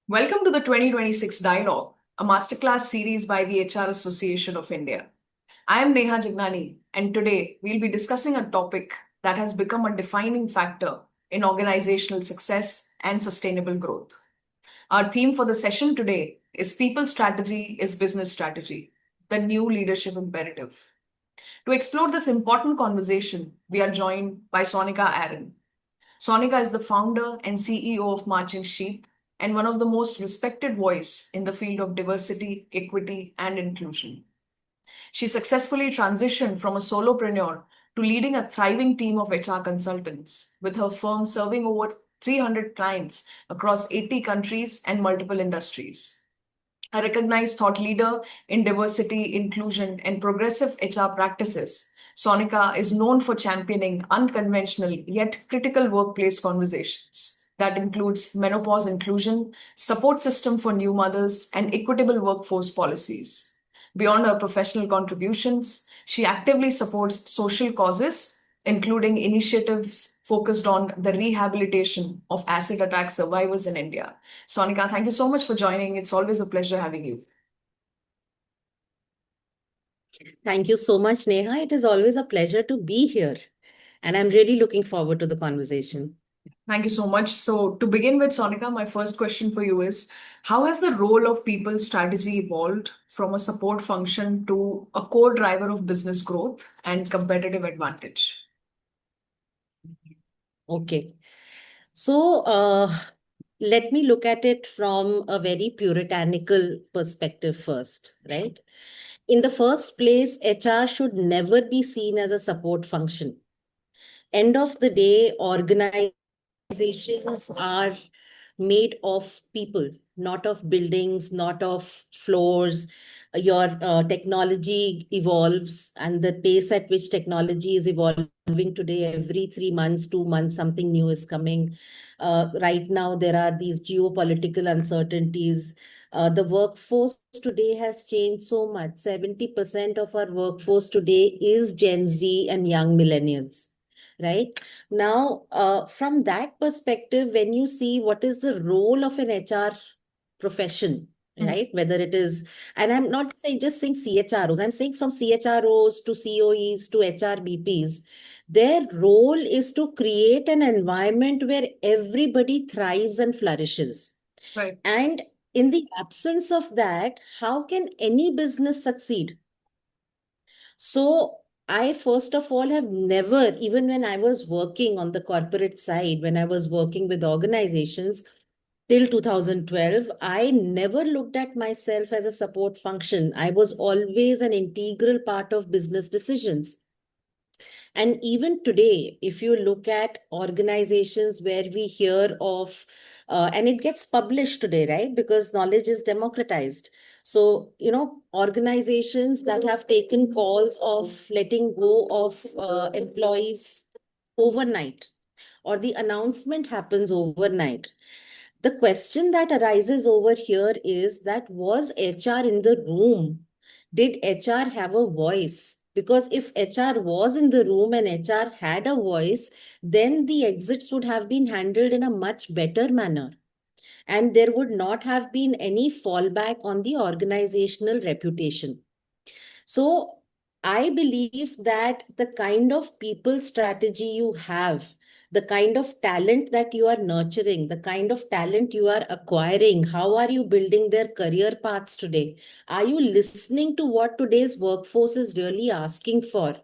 Welcome to the 2026 Dialogue, a masterclass series by the HR Association of India. I am Neha Jagnani, and today we'll be discussing a topic that has become a defining factor in organizational success and sustainable growth. Our theme for the session today is People Strategy is Business Strategy, the new leadership imperative. To explore this important conversation, we are joined by Sonica Aron. Sonica is the founder and CEO of Marching Sheep and one of the most respected voice in the field of diversity, equity, and inclusion. She successfully transitioned from a solopreneur to leading a thriving team of HR consultants, with her firm serving over 300 clients across 80 countries and multiple industries. A recognized thought leader in diversity, inclusion, and progressive HR practices, Sonica is known for championing unconventional yet critical workplace conversations that includes menopause inclusion, support system for new mothers, and equitable workforce policies. Beyond her professional contributions, she actively supports social causes, including initiatives focused on the rehabilitation of acid attack survivors in India. Sonica, thank you so much for joining. It's always a pleasure having you. Thank you so much, Neha. It is always a pleasure to be here. And I'm really looking forward to the conversation. Thank you so much. So, to begin with, Sonica, my first question for you is how has the role of people strategy evolved from a support function to a core driver of business growth and competitive advantage? Okay. So, let me look at it from a very puritanical perspective first, right? In the first place, HR should never be seen as a support function. End of the day, organizations are made of people, not of buildings, not of floors. Your technology evolves, and the pace at which technology is evolving today, every 3 months, 2 months, something new is coming. Right now, there are these geopolitical uncertainties. The workforce today has changed so much. 70% of our workforce today is Gen Z and young millennials, right? Now, from that perspective, when you see what is the role of an HR profession, Hmm. right? Whether it is, and I'm not saying just saying CHROs, I'm saying from CHROs to COEs to HRBPs, their role is to create an environment where everybody thrives and flourishes. Right. And in the absence of that, how can any business succeed? So I, first of all, have never, even when I was working on the corporate side, when I was working with organizations till 2012, I never looked at myself as a support function. I was always an integral part of business decisions. And even today, if you look at organizations where we hear of, and it gets published today, right? Because knowledge is democratized. So, organizations that have taken calls of letting go of employees overnight, or the announcement happens overnight. The question that arises over here is that, was HR in the room? Did HR have a voice? Because if HR was in the room and HR had a voice, then the exits would have been handled in a much better manner. And there would not have been any fallback on the organizational reputation. So I believe that the kind of people strategy you have, the kind of talent that you are nurturing, the kind of talent you are acquiring, how are you building their career paths today? Are you listening to what today's workforce is really asking for?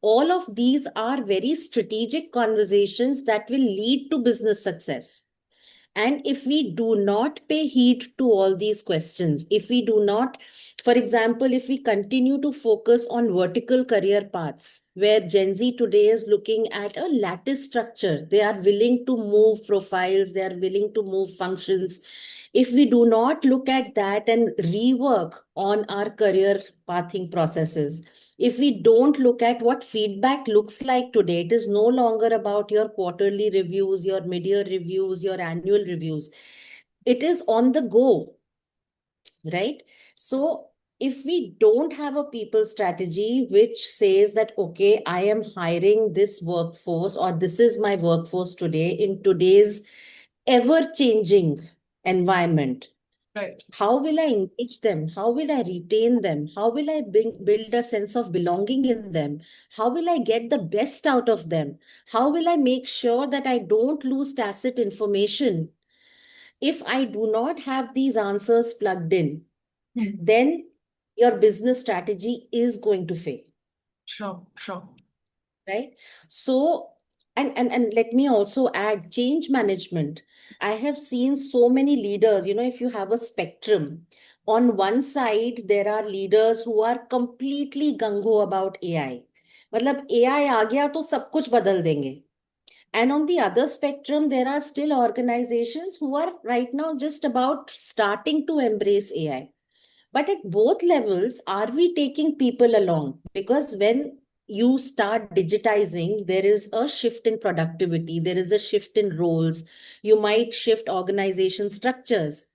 All of these are very strategic conversations that will lead to business success. And if we do not pay heed to all these questions, if we do not, for example, if we continue to focus on vertical career paths, where Gen Z today is looking at a lattice structure, they are willing to move profiles, they are willing to move functions. If we do not look at that and rework on our career pathing processes, if we don't look at what feedback looks like today, it is no longer about your quarterly reviews, your mid-year reviews, your annual reviews. It is on the go, right? So if we don't have a people strategy which says that, okay, I am hiring this workforce, or this is my workforce today in today's ever changing environment. Right. How will I engage them? How will I retain them? How will I build a sense of belonging in them? How will I get the best out of them? How will I make sure that I don't lose tacit information? If I do not have these answers plugged in, Hmm. then your business strategy is going to fail, Sure, sure. right? So, and let me also add change management. I have seen so many leaders, if you have a spectrum, on one side there are leaders who are completely gung-ho about AI. मतलब AI आ गया तो सब कुछ बदल देंगे. And on the other spectrum, there are still organizations who are right now just about starting to embrace AI. But at both levels, are we taking people along? Because when you start digitizing, there is a shift in productivity, there is a shift in roles. You might shift organization structures.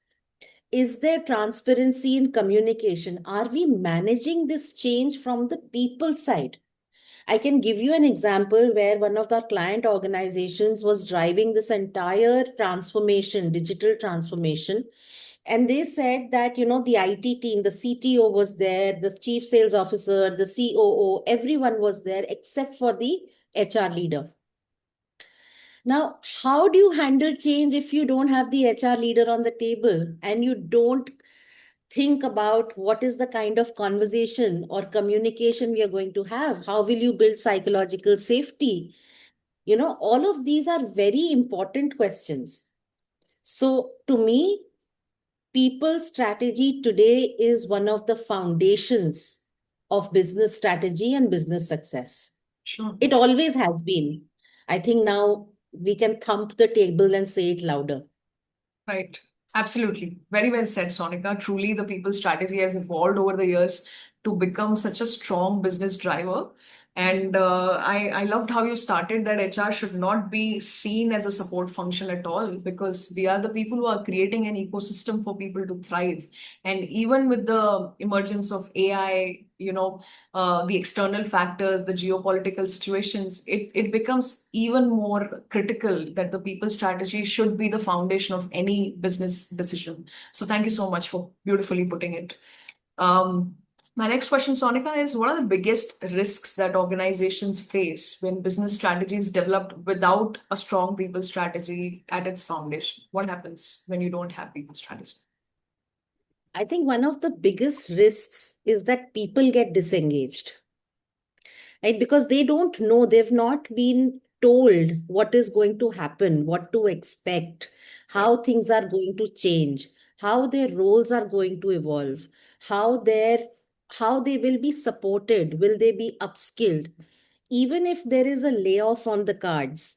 Is there transparency in communication? Are we managing this change from the people side? I can give you an example where one of the client organizations was driving this entire transformation, digital transformation. And they said that, the IT team, the CTO was there, the chief sales officer, the COO, everyone was there except for the HR leader. Now, how do you handle change if you don't have the HR leader on the table and you don't think about what is the kind of conversation or communication we are going to have? How will you build psychological safety? All of these are very important questions. So, to me, people strategy today is one of the foundations of business strategy and business success. Sure. It always has been. I think now we can thump the table and say it louder. Right. Absolutely. Very well said, Sonica. Truly, the people strategy has evolved over the years to become such a strong business driver. And I loved how you started that HR should not be seen as a support function at all, because we are the people who are creating an ecosystem for people to thrive. And even with the emergence of AI, the external factors, the geopolitical situations, it becomes even more critical that the people strategy should be the foundation of any business decision. So thank you so much for beautifully putting it. My next question, Sonica, is what are the biggest risks that organizations face when business strategy is developed without a strong people strategy at its foundation? What happens when you don't have people strategy? I think one of the biggest risks is that people get disengaged, right? Because they don't know, they've not been told what is going to happen, what to expect, Right, how things are going to change, how their roles are going to evolve, how how they will be supported, will they be upskilled, even if there is a layoff on the cards.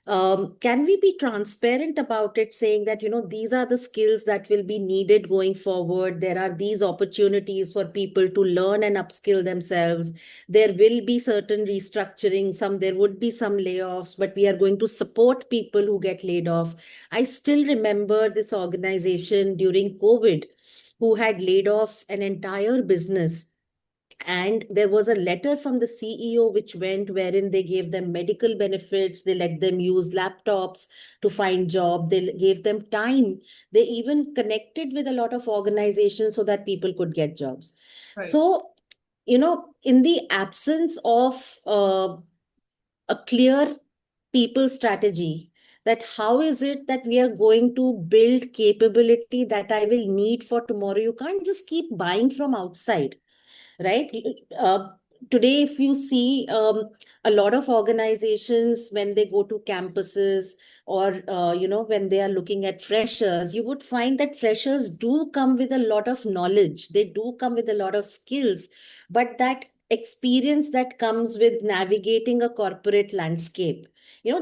Can we be transparent about it, saying that, these are the skills that will be needed going forward? There are these opportunities for people to learn and upskill themselves. There will be certain restructuring, there would be some layoffs, but we are going to support people who get laid off. I still remember this organization during COVID who had laid off an entire business, and there was a letter from the CEO which went wherein they gave them medical benefits, they let them use laptops to find job, they gave them time, they even connected with a lot of organizations so that people could get jobs. right. So, in the absence of a clear people strategy, that how is it that we are going to build capability that I will need for tomorrow? You can't just keep buying from outside, right? Today, if you see a lot of organizations, when they go to campuses or, when they are looking at freshers, you would find that freshers do come with a lot of knowledge. They do come with a lot of skills, but that experience that comes with navigating a corporate landscape,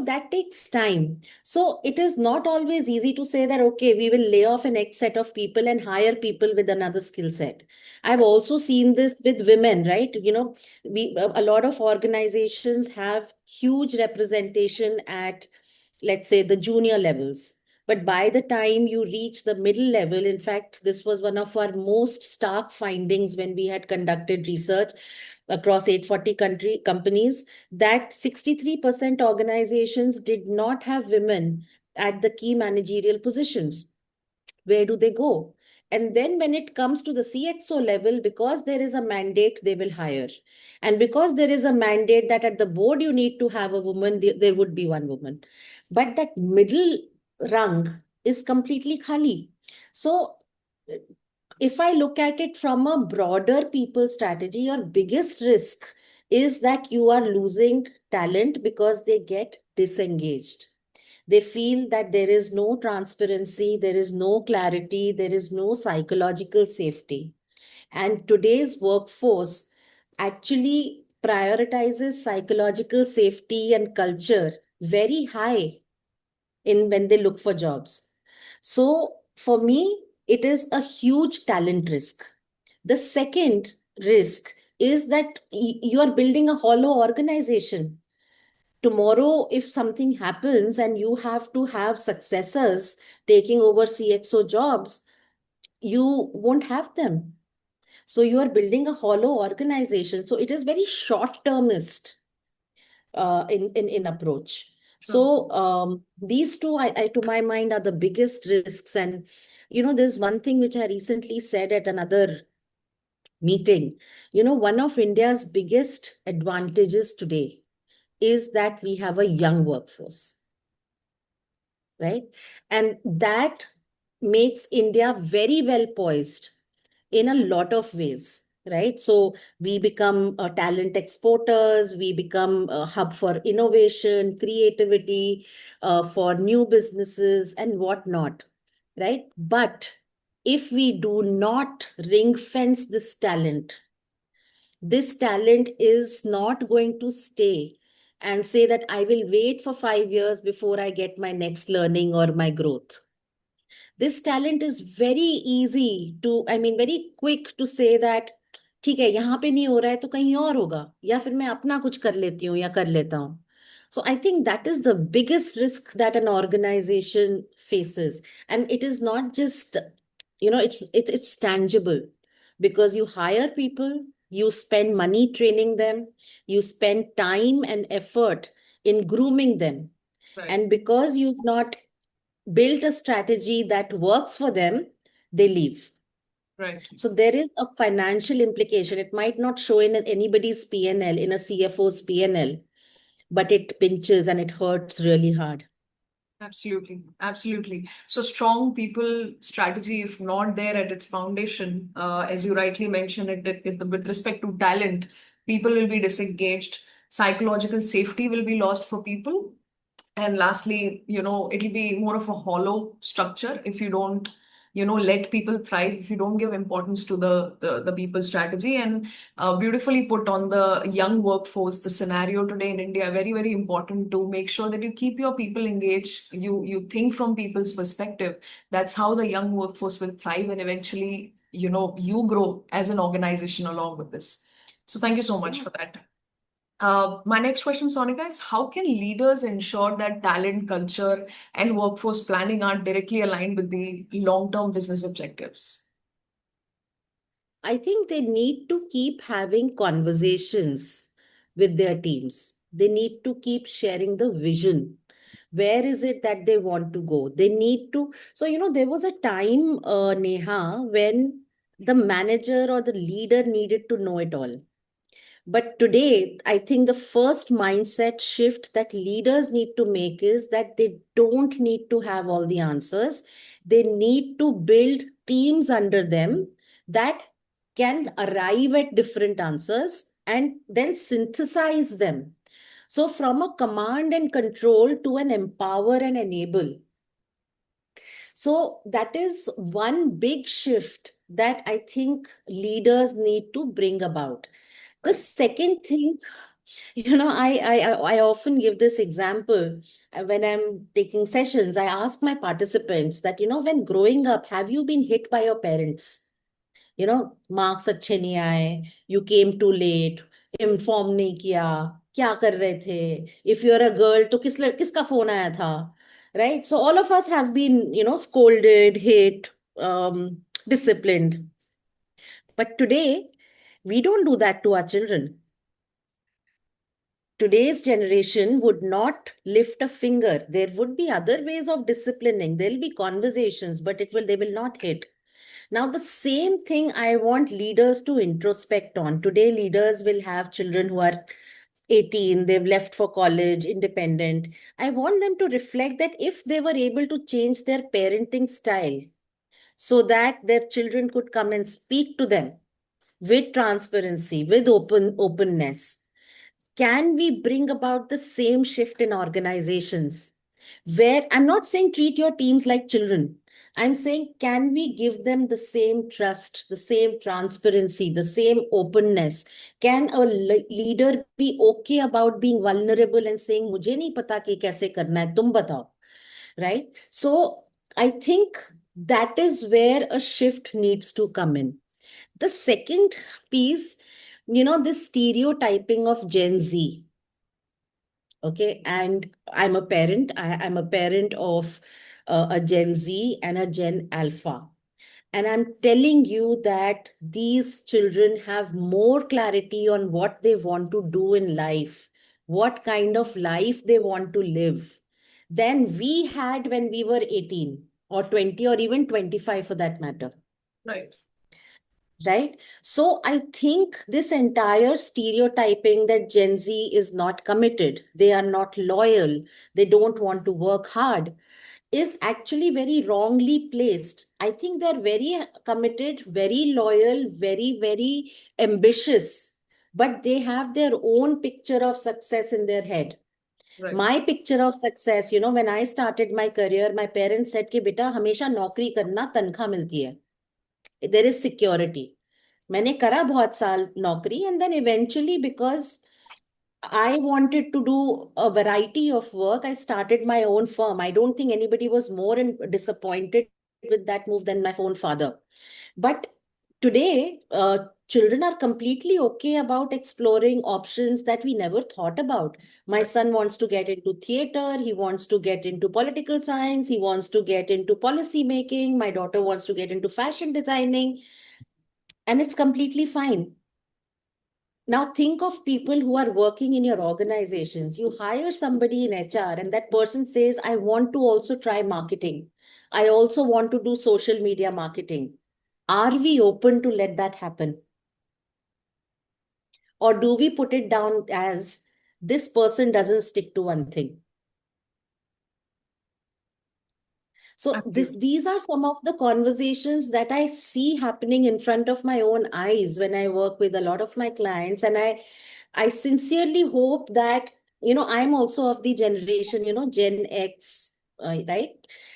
that takes time. So it is not always easy to say that, okay, we will lay off an X set of people and hire people with another skill set. I've also seen this with women, right? A lot of organizations have huge representation at, let's say, the junior levels. But by the time you reach the middle level, in fact, this was one of our most stark findings when we had conducted research across 840 companies, that 63% organizations did not have women at the key managerial positions. Where do they go? And then when it comes to the CXO level, because there is a mandate, they will hire. And because there is a mandate that at the board you need to have a woman, there would be one woman. But that middle rung is completely khali. So if I look at it from a broader people strategy, your biggest risk is that you are losing talent because they get disengaged. They feel that there is no transparency, there is no clarity, there is no psychological safety. And today's workforce actually prioritizes psychological safety and culture very high in when they look for jobs. So for me, it is a huge talent risk. The second risk is that you are building a hollow organization. Tomorrow, if something happens and you have to have successors taking over CXO jobs, you won't have them. So you are building a hollow organization. So it is very short termist in approach. True. So these two, to my mind, are the biggest risks. And there's one thing which I recently said at another meeting. One of India's biggest advantages today is that we have a young workforce, right? And that makes India very well poised in a lot of ways, right? So we become talent exporters, we become a hub for innovation, creativity, for new businesses and whatnot, right? But if we do not ring fence this talent is not going to stay and say that I will wait for 5 years before I get my next learning or my growth. This talent is very easy to, I mean, very quick to say that ठीक है यहाँ पे नहीं हो रहा है तो कहीं और होगा या फिर मैं अपना कुछ कर लेती हूँ या कर लेता हूँ. So I think that is the biggest risk that an organization faces. And it is not just, it's tangible because you hire people, you spend money training them, you spend time and effort in grooming them. Right. And because you've not built a strategy that works for them, they leave. Right. So there is a financial implication. It might not show in anybody's P&L, in a CFO's P&L, but it pinches and it hurts really hard. Absolutely, absolutely. So strong people strategy, if not there at its foundation, as you rightly mentioned, with respect to talent, people will be disengaged. Psychological safety will be lost for people, and lastly, it'll be more of a hollow structure if you don't, let people thrive, if you don't give importance to the people strategy. And beautifully put on the young workforce, the scenario today in India, very, very important to make sure that you keep your people engaged. You think from people's perspective. That's how the young workforce will thrive, and eventually, you grow as an organization along with this. So thank you so much Yeah. for that. My next question, Sonica, is how can leaders ensure that talent, culture, and workforce planning are directly aligned with the long-term business objectives? I think they need to keep having conversations with their teams. They need to keep sharing the vision. Where is it that they want to go? They need to. So, there was a time, Neha, when the manager or the leader needed to know it all. But today, I think the first mindset shift that leaders need to make is that they don't need to have all the answers. They need to build teams under them that can arrive at different answers and then synthesize them. So, from a command and control to an empower and enable. So, that is one big shift that I think leaders need to bring about. The Right. second thing, I often give this example when I'm taking sessions. I ask my participants that, when growing up, have you been hit by your parents? Marks अच्छे नहीं आए, you came too late, inform नहीं किया, क्या कर रहे थे, if you're a girl तो किसका फोन आया था, right? So all of us have been, scolded, hit, disciplined. But today, we don't do that to our children. Today's generation would not lift a finger. There would be other ways of disciplining. There'll be conversations, but they will not hit. Now, the same thing I want leaders to introspect on. Today, leaders will have children who are 18, they've left for college, independent. I want them to reflect that if they were able to change their parenting style so that their children could come and speak to them with transparency, with openness, can we bring about the same shift in organizations? Where I'm not saying treat your teams like children. I'm saying, can we give them the same trust, the same transparency, the same openness? Can a leader be okay about being vulnerable and saying, "Mujhe nahi pata ki kaise karna hai, tum batao," right? So I think that is where a shift needs to come in. The second piece, this stereotyping of Gen Z. Okay, and I'm a parent of a Gen Z and a Gen Alpha, and I'm telling you that these children have more clarity on what they want to do in life, what kind of life they want to live, than we had when we were 18 or 20 or even 25 for that matter. Right. Right? So I think this entire stereotyping that Gen Z is not committed, they are not loyal, they don't want to work hard, is actually very wrongly placed. I think they're very committed, very loyal, very, very ambitious, but they have their own picture of success in their head. Right. My picture of success, when I started my career, my parents said कि बेटा हमेशा नौकरी करना, तनख्वाह मिलती है, there is security. मैंने करा बहुत साल नौकरी, and then eventually, because I wanted to do a variety of work, I started my own firm. I don't think anybody was more disappointed with that move than my own father. But today, children are completely okay about exploring options that we never thought about. My son wants to get into theater, he wants to get into political science, he wants to get into policy making, my daughter wants to get into fashion designing, and it's completely fine. Now think of people who are working in your organizations. You hire somebody in HR and that person says, I want to also try marketing. I also want to do social media marketing. Are we open to let that happen? Or do we put it down as this person doesn't stick to one thing? So Absolutely. these are some of the conversations that I see happening in front of my own eyes when I work with a lot of my clients. And I sincerely hope that, I'm also of the generation, Gen X, right?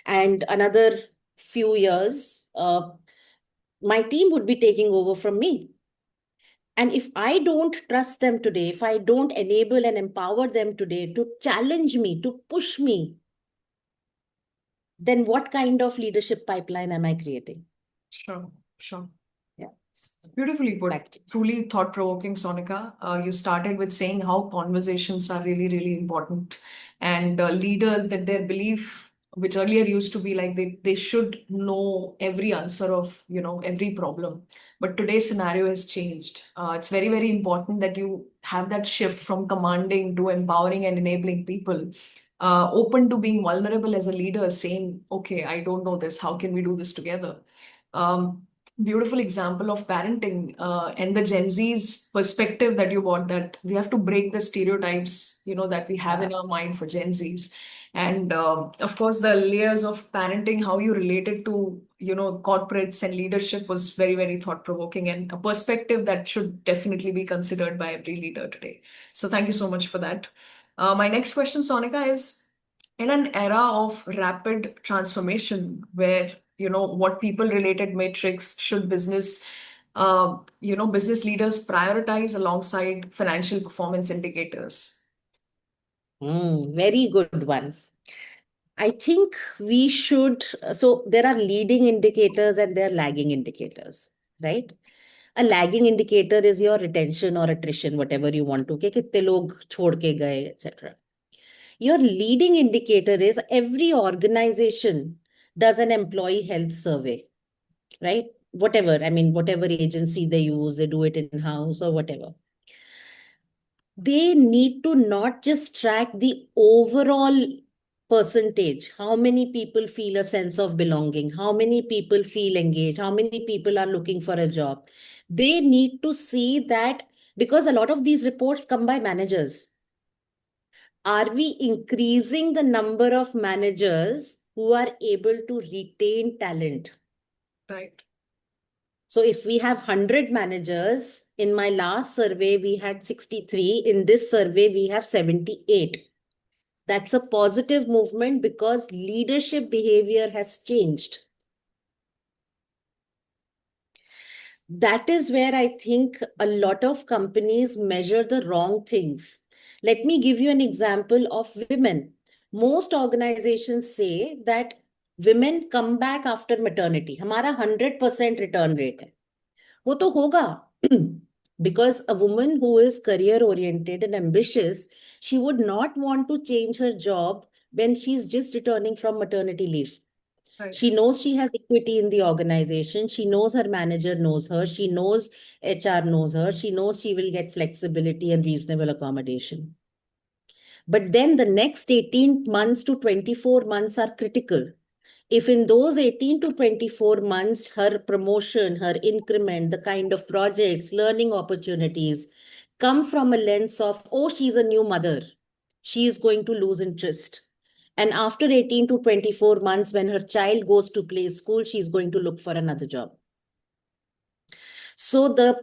And another few years, my team would be taking over from me. And if I don't trust them today, if I don't enable and empower them today to challenge me, to push me, then what kind of leadership pipeline am I creating? Sure. Sure. Yeah. Beautifully put. Back to Truly thought-provoking, Sonika. You started with saying how conversations are really, really important, and leaders that their belief, which earlier used to be like they should know every answer of every problem, but today's scenario has changed. It's very, very important that you have that shift from commanding to empowering and enabling people. Open to being vulnerable as a leader, saying, "Okay, I don't know this. How can we do this together?" Um, Beautiful example of parenting and the Gen Z's perspective that you brought, that we have to break the stereotypes that we have yeah. in our mind for Gen Z's, and of course the layers of parenting, how you related to corporates and leadership was very, very thought provoking, and a perspective that should definitely be considered by every leader today. So thank you so much for that. My next question, Sonika, is in an era of rapid transformation where what people related matrix should business leaders prioritize alongside financial performance indicators? Very good one. I think we should, so there are leading indicators and there are lagging indicators, right? A lagging indicator is your retention or attrition, whatever you want to, कि कितने लोग छोड़ के गए, etc. Your leading indicator is every organization does an employee health survey, right? Whatever, I mean, whatever agency they use, they do it in house or whatever. they need to not just track the overall percentage, how many people feel a sense of belonging, how many people feel engaged, how many people are looking for a job. They need to see that, because a lot of these reports come by managers. Are we increasing the number of managers who are able to retain talent? Right. So if we have 100 managers, in my last survey, we had 63. In this survey, we have 78. That's a positive movement because leadership behavior has changed. That is where I think a lot of companies measure the wrong things. Let me give you an example of women. Most organizations say that women come back after maternity. हमारा 100% return rate है. वो तो होगा. Because a woman who is career oriented and ambitious, she would not want to change her job when she's just returning from maternity leave. Right. She knows she has equity in the organization. She knows her manager knows her. She knows HR knows her. She knows she will get flexibility and reasonable accommodation. But then the next 18 months to 24 months are critical. If in those 18 to 24 months, her promotion, her increment, the kind of projects, learning opportunities come from a lens of, oh, she's a new mother, she is going to lose interest. And after 18 to 24 months, when her child goes to play school, she's going to look for another job. So the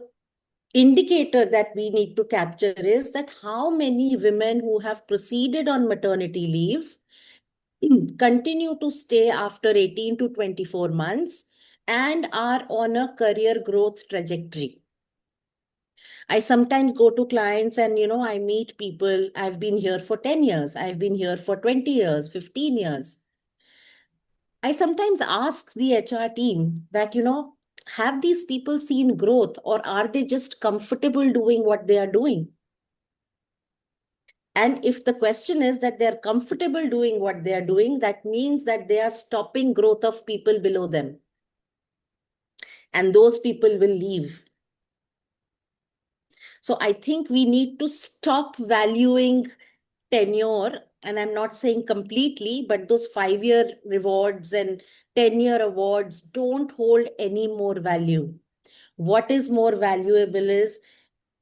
indicator that we need to capture is that how many women who have proceeded on maternity leave continue to stay after 18 to 24 months and are on a career growth trajectory. I sometimes go to clients and, I meet people. I've been here for 10 years. I've been here for 20 years, 15 years. I sometimes ask the HR team that, have these people seen growth or are they just comfortable doing what they are doing? And if the question is that they're comfortable doing what they are doing, that means that they are stopping growth of people below them. And those people will leave. So I think we need to stop valuing tenure. And I'm not saying completely, but those 5-year rewards and 10-year awards don't hold any more value. What is more valuable is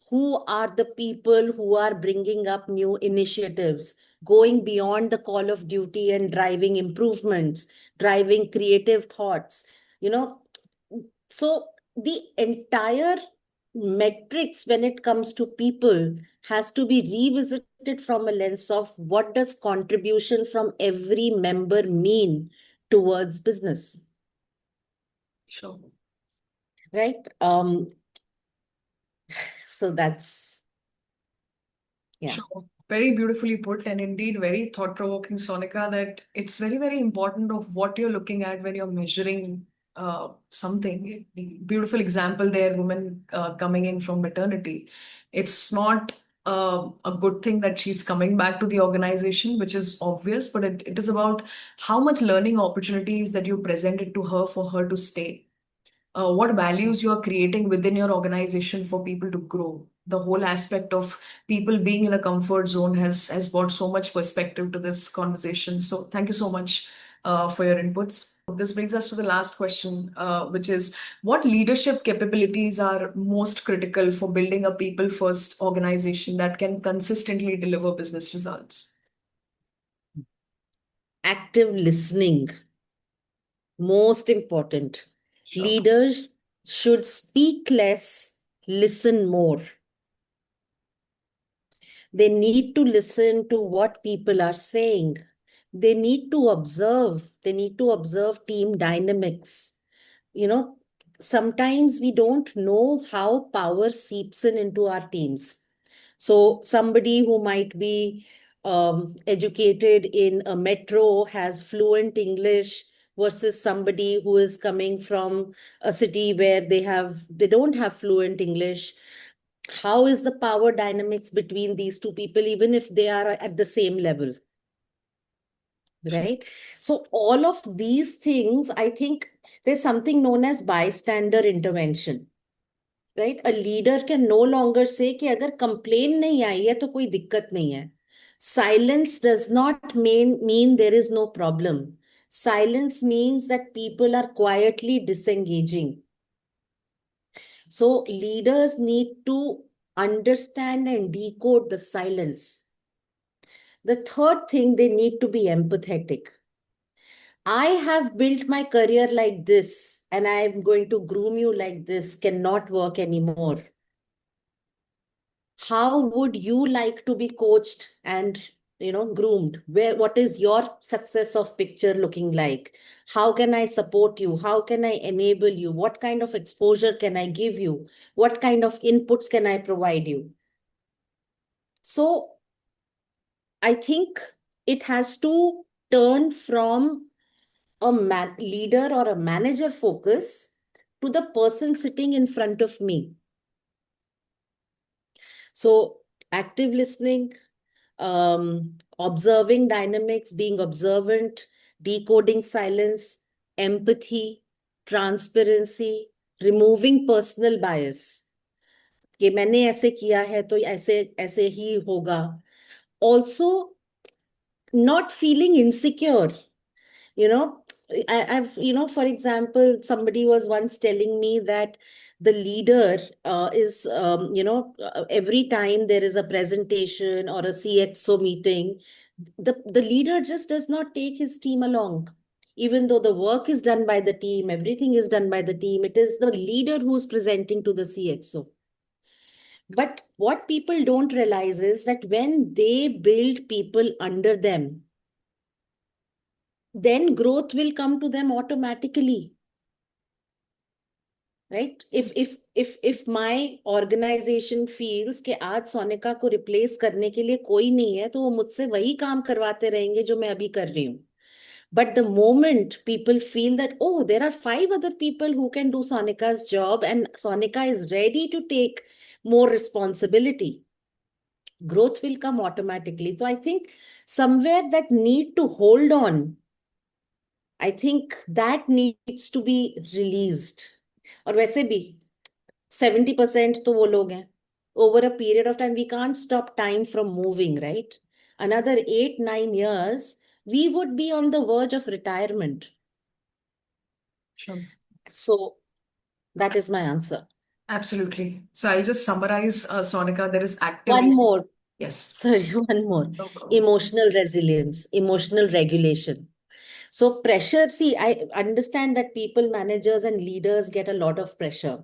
who are the people who are bringing up new initiatives, going beyond the call of duty and driving improvements, driving creative thoughts, you know. So the entire metrics when it comes to people has to be revisited from a lens of what does contribution from every member mean towards business, Sure. right? So that's, yeah. Sure. Very beautifully put, and indeed very thought-provoking, Sonica, that it's very, very important of what you're looking at when you're measuring something. The beautiful example there, women coming in from maternity. It's not a good thing that she's coming back to the organization, which is obvious, but it is about how much learning opportunities that you presented to her for her to stay, what values you are creating within your organization for people to grow. The whole aspect of people being in a comfort zone has brought so much perspective to this conversation. So thank you so much for your inputs. This brings us to the last question, which is what leadership capabilities are most critical for building a people first organization that can consistently deliver business results? Active listening, most important. Sure. Leaders should speak less, listen more. They need to listen to what people are saying. They need to observe. They need to observe team dynamics. You know, sometimes we don't know how power seeps in into our teams. So somebody who might be educated in a metro has fluent English versus somebody who is coming from a city where they don't have fluent English. How is the power dynamics between these two people, even if they are at the same level? Right. So all of these things, I think there's something known as bystander intervention. Right? A leader can no longer say कि अगर complain नहीं आई है तो कोई दिक्कत नहीं है. Silence does not mean there is no problem. Silence means that people are quietly disengaging. So leaders need to understand and decode the silence. The third thing, they need to be empathetic. I have built my career like this, and I am going to groom you like this, cannot work anymore. How would you like to be coached and groomed? What is your success of picture looking like? How can I support you? How can I enable you? What kind of exposure can I give you? What kind of inputs can I provide you? So I think it has to turn from a leader or a manager focus to the person sitting in front of me. So active listening, observing dynamics, being observant, decoding silence, empathy, transparency, removing personal bias. कि मैंने ऐसे किया है तो ऐसे ऐसे ही होगा. Also, not feeling insecure. you know I've for example, somebody was once telling me that the leader is every time there is a presentation or a CXO meeting, the leader just does not take his team along. Even though the work is done by the team, everything is done by the team, it is the leader who's presenting to the CXO. But what people don't realize is that when they build people under them, then growth will come to them automatically. Right? If my organization feels कि आज सोनिका को replace करने के लिए कोई नहीं है, तो वो मुझसे वही काम करवाते रहेंगे जो मैं अभी कर रही हूँ. But the moment people feel that, oh, there are 5 other people who can do Sonika's job and Sonika is ready to take more responsibility, growth will come automatically. So I think somewhere that need to hold on, I think that needs to be released. और वैसे भी 70% तो वो लोग हैं. Over a period of time, we can't stop time from moving, right? Another 8-9 years, we would be on the verge of retirement. Sure. So that is my answer. Absolutely. So I'll just summarize, Sonica. There is One actively, more. yes, Sorry, one more. no problem. Emotional resilience, emotional regulation. So pressure, see, I understand that people, managers, and leaders get a lot of pressure.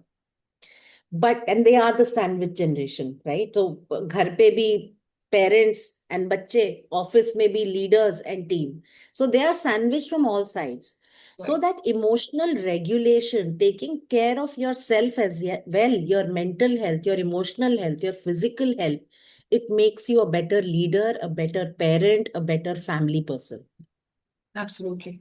But and they are the sandwich generation, right? So घर पे भी parents and बच्चे, office में भी leaders and team. So they are sandwiched from all sides. So Right. that emotional regulation, taking care of yourself as well, your mental health, your emotional health, your physical health, it makes you a better leader, a better parent, a better family person. Absolutely.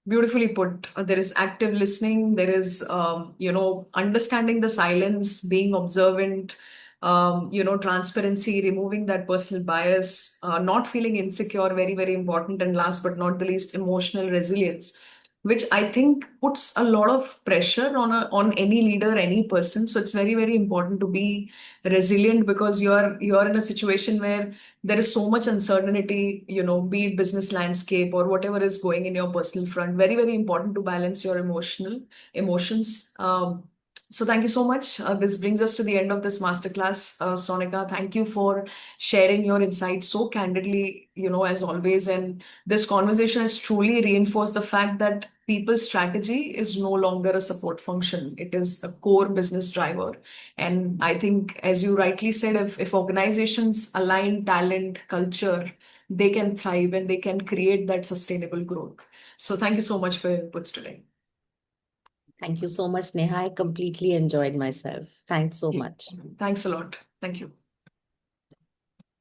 Beautifully put. There is active listening. There is, understanding the silence, being observant, transparency, removing that personal bias, not feeling insecure, very, very important. And last but not the least, emotional resilience, which I think puts a lot of pressure on any leader, any person. So it's very, very important to be resilient because you're in a situation where there is so much uncertainty, be it business landscape or whatever is going in your personal front. Very, very important to balance your emotions. So thank you so much. This brings us to the end of this masterclass. Sonika, thank you for sharing your insights so candidly, as always. And this conversation has truly reinforced the fact that people's strategy is no longer a support function. It is a core business driver. And I think, as you rightly said, if organizations align talent, culture, they can thrive and they can create that sustainable growth. So thank you so much for your inputs today. Thank you so much, Neha. I completely enjoyed myself. Thanks so Yeah. much. Thanks a lot. Thank you.